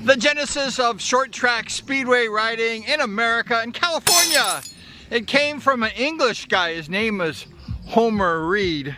The genesis of short track speedway riding in America and California. It came from an English guy. His name was Homer Reed.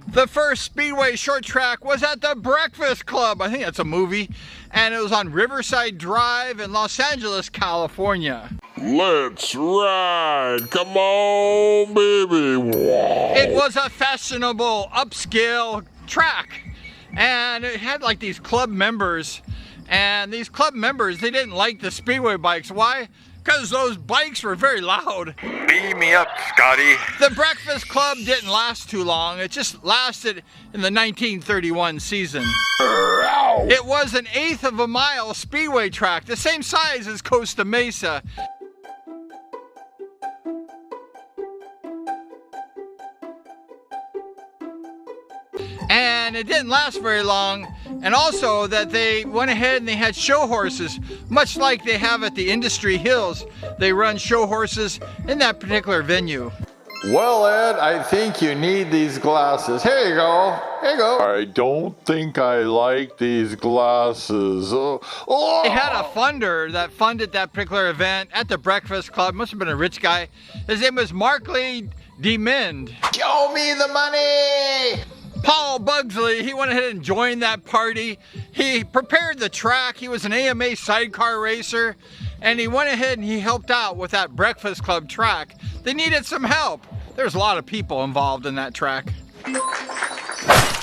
The first speedway short track was at the Breakfast Club. I think that's a movie. And it was on Riverside Drive in Los Angeles, California. Let's ride. Come on, baby. Whoa. It was a fashionable, upscale track. And it had like these club members. And these club members, they didn't like the speedway bikes. Why? Because those bikes were very loud. Beam me up, Scotty. The Breakfast Club didn't last too long. It just lasted in the 1931 season. It was an 1/8 of a mile speedway track, the same size as Costa Mesa. And it didn't last very long. And also that they went ahead and they had show horses, much like they have at the Industry Hills. They run show horses in that particular venue. Well, Ed, I think you need these glasses. Here you go. Here you go. I don't think I like these glasses. They had a funder that funded that particular event at the Breakfast Club. Must have been a rich guy. His name was Markley DeMond. Show me the money! Paul Bugsley, he went ahead and joined that party. He prepared the track. He was an AMA sidecar racer, and he went ahead and he helped out with that Breakfast Club track. They needed some help. There's a lot of people involved in that track.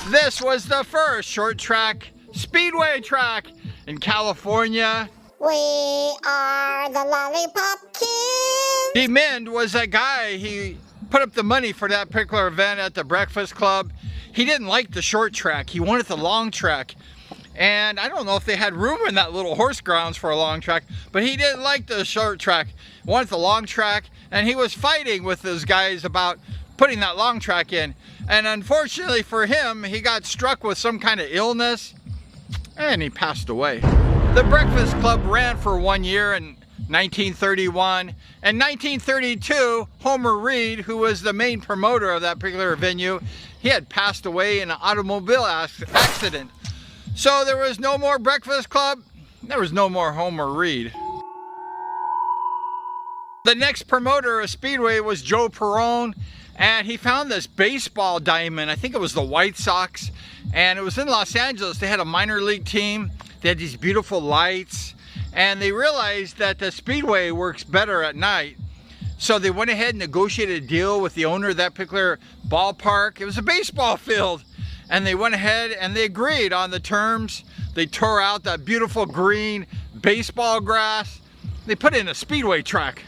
This was the first short track speedway track in California. We are the Lollipop Kids. DeMond was that guy. He put up the money for that particular event at the Breakfast Club. He didn't like the short track. He wanted the long track. And I don't know if they had room in that little horse grounds for a long track, but he didn't like the short track. He wanted the long track, and he was fighting with those guys about putting that long track in. And unfortunately for him, he got struck with some kind of illness, and he passed away. The Breakfast Club ran for 1 year in 1931. In 1932, Homer Reed, who was the main promoter of that particular venue, he had passed away in an automobile accident. So there was no more Breakfast Club, there was no more Homer Reed. The next promoter of Speedway was Joe Perrone, and he found this baseball diamond. I think it was the White Sox, and it was in Los Angeles. They had a minor league team. They had these beautiful lights, and they realized that the Speedway works better at night. So they went ahead and negotiated a deal with the owner of that particular ballpark. It was a baseball field. And they went ahead and they agreed on the terms. They tore out that beautiful green baseball grass. They put in a speedway track.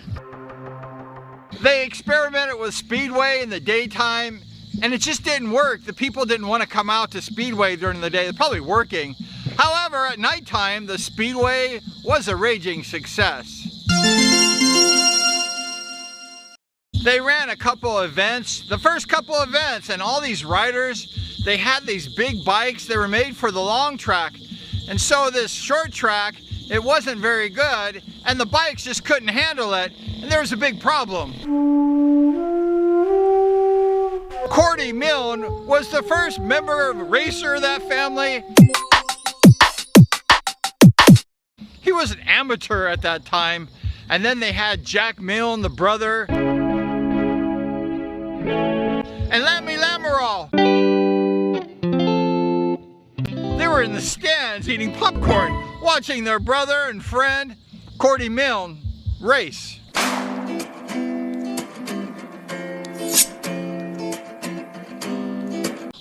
They experimented with Speedway in the daytime, and it just didn't work. The people didn't want to come out to Speedway during the day. They're probably working. However, at nighttime, the Speedway was a raging success. They ran a couple events, the first couple events, and all these riders, they had these big bikes. They were made for the long track. And so this short track, it wasn't very good, and the bikes just couldn't handle it, and there was a big problem. Cordy Milne was the first member of racer of that family. He was an amateur at that time, and then they had Jack Milne, the brother, and Lammy Lamoureux. They were in the stands eating popcorn, watching their brother and friend, Cordy Milne, race.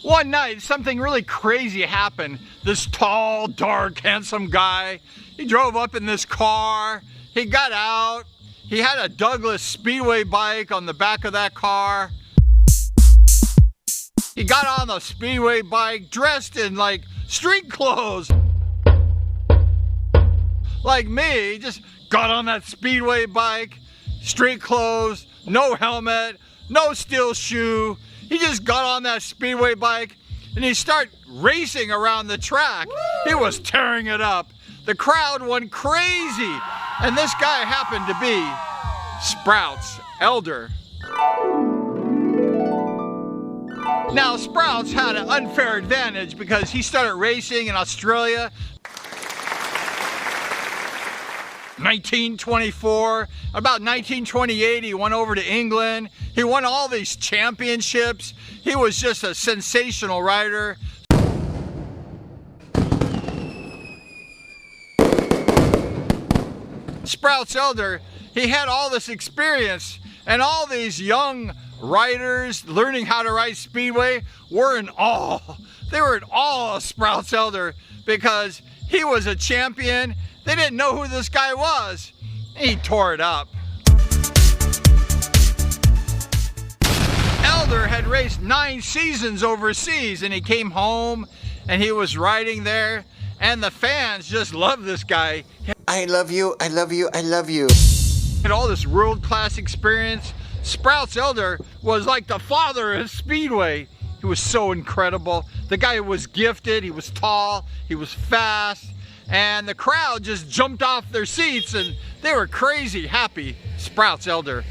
One night, something really crazy happened. This tall, dark, handsome guy, he drove up in this car, he got out, he had a Douglas Speedway bike on the back of that car. He got on the Speedway bike dressed in like street clothes. Like me, he just got on that Speedway bike, street clothes, no helmet, no steel shoe. He just got on that Speedway bike and he started racing around the track. He was tearing it up. The crowd went crazy. And this guy happened to be Sprouts Elder. Now, Sprouts had an unfair advantage because he started racing in Australia 1924. About 1928, he went over to England. He won all these championships. He was just a sensational rider. Sprouts Elder, he had all this experience, and all these young riders learning how to ride Speedway were in awe. They were in awe of Sprouts Elder because he was a champion. They didn't know who this guy was. He tore it up. Elder had raced 9 seasons overseas, and he came home and he was riding there, and the fans just loved this guy. I love you, I love you, I love you. And all this world-class experience. Sprouts Elder was like the father of Speedway. He was so incredible. The guy was gifted, he was tall, he was fast, and the crowd just jumped off their seats and they were crazy happy. Sprouts Elder.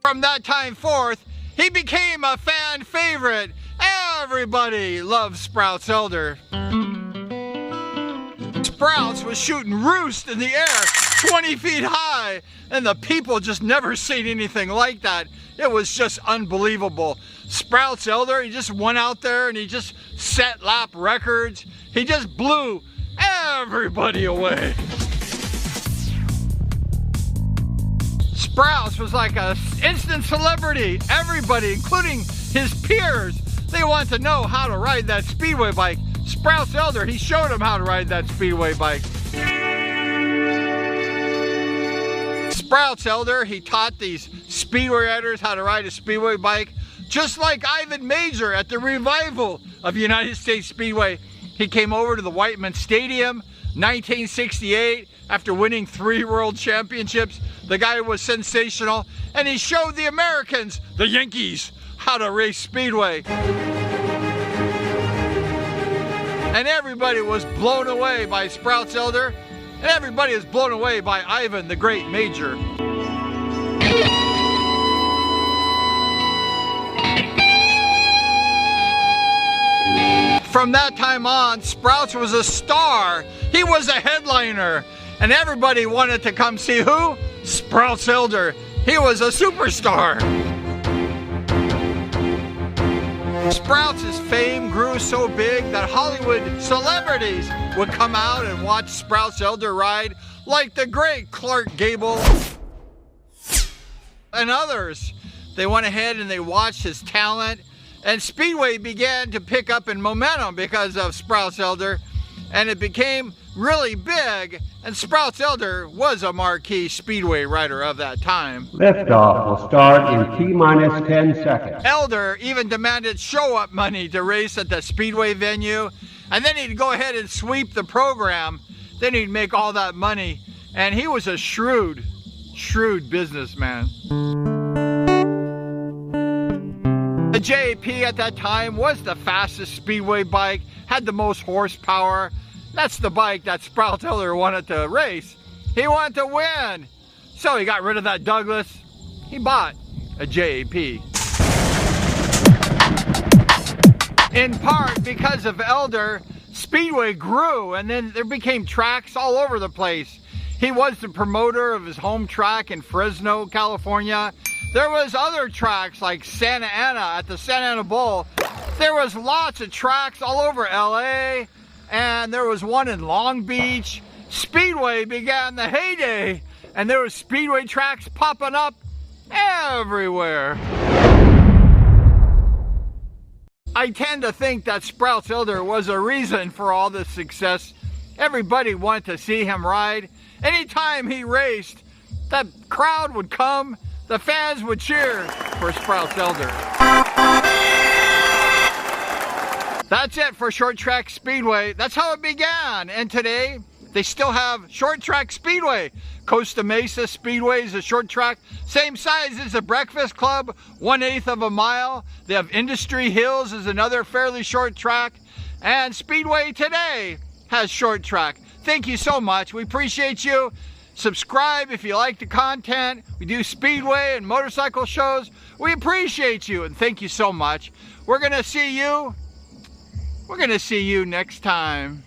From that time forth, he became a fan favorite. Everybody loves Sprouts Elder. Sprouts was shooting roost in the air 20 feet high, and the people just never seen anything like that. It was just unbelievable. Sprouts Elder, he just went out there and he just set lap records. He just blew everybody away. Sprouts was like an instant celebrity. Everybody, including his peers, they wanted to know how to ride that Speedway bike. Sprouts Elder, he showed them how to ride that Speedway bike. Sprouts Elder, he taught these Speedway riders how to ride a Speedway bike, just like Ivan Major at the revival of United States Speedway. He came over to the Whiteman Stadium, 1968, after winning 3 world championships. The guy was sensational, and he showed the Americans, the Yankees, how to race Speedway. And everybody was blown away by Sprouts Elder, and everybody was blown away by Ivan the Great Major. From that time on, Sprouts was a star. He was a headliner, and everybody wanted to come see who? Sprouts Elder. He was a superstar. Sprouts' fame grew so big that Hollywood celebrities would come out and watch Sprouts Elder ride, like the great Clark Gable and others. They went ahead and they watched his talent, and Speedway began to pick up in momentum because of Sprouts Elder, and it became really big, and Sprouts Elder was a marquee Speedway rider of that time. Liftoff will start in T-minus 10 seconds. Elder even demanded show-up money to race at the Speedway venue, and then he'd go ahead and sweep the program. Then he'd make all that money, and he was a shrewd businessman. The JAP at that time was the fastest Speedway bike, had the most horsepower. That's the bike that Sprouts Elder wanted to race. He wanted to win. So he got rid of that Douglas. He bought a JAP. In part because of Elder, Speedway grew, and then there became tracks all over the place. He was the promoter of his home track in Fresno, California. There was other tracks like Santa Ana at the Santa Ana Bowl. There was lots of tracks all over LA, and there was one in Long Beach. Speedway began the heyday, and there was Speedway tracks popping up everywhere. I tend to think that Sprouts Elder was a reason for all this success. Everybody wanted to see him ride. Anytime he raced, the crowd would come, the fans would cheer for Sprouts Elder. That's it for Short Track Speedway. That's how it began. And today, they still have Short Track Speedway. Costa Mesa Speedway is a short track, same size as the Breakfast Club, 1/8 of a mile. They have Industry Hills is another fairly short track. And Speedway today has short track. Thank you so much. We appreciate you. Subscribe if you like the content. We do speedway and motorcycle shows. We appreciate you and thank you so much. We're gonna see you next time.